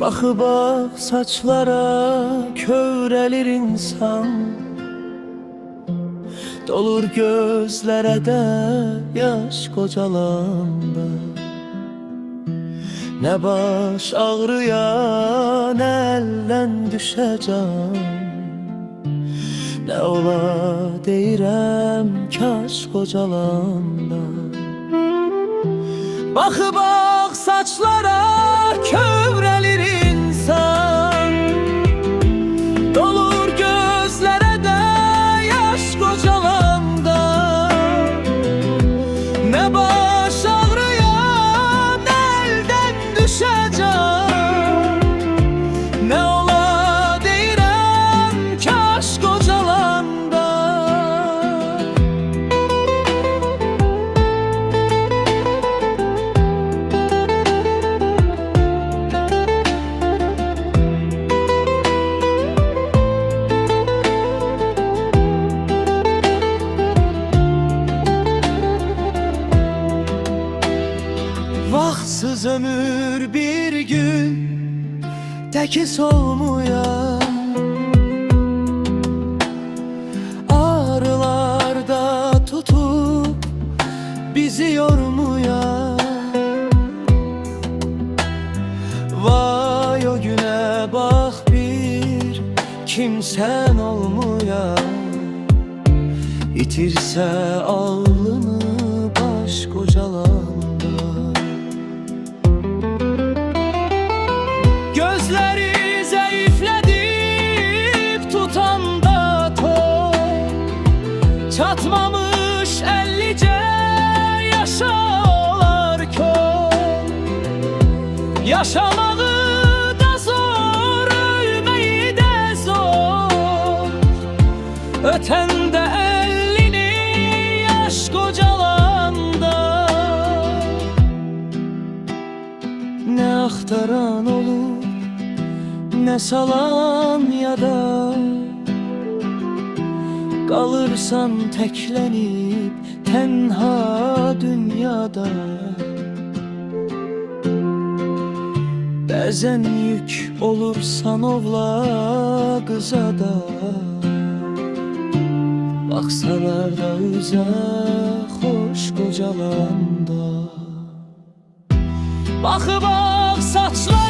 Bakı bak saçlara kövrelir insan, dolur gözlere de yaş kocalanda. Ne baş ağrıyan elden düşeceğim, ne ola deyirəm kaş kocalanda. Bakı bak saçlara kövrelir insan, dolur gözlere de yaş kocalanda. Ne baş ağrıyan elden düşeceğim, ne ola deyirəm kaş kocalanda. Vaxtsız ömür bir gün teki solmuyor, ağrılarda tutup bizi yormuyor. Vay o güne bak bir kimsen olmuyor, itirse alnını baş kocalanda. Gözleri zayıfledip tutan da top, çatmamış 50'ce yaşalar kör. Yaşamağı da zor, ölmeyi de zor, öten de 50'ni yaş kocalanda. Ne aktaran olur, ne salan ya da kalırsan teklenip tenha dünyada. Bəzən yük olursan ovla kıza da, baksalar da üzə hoş kocalanda. Bakı bak saçlar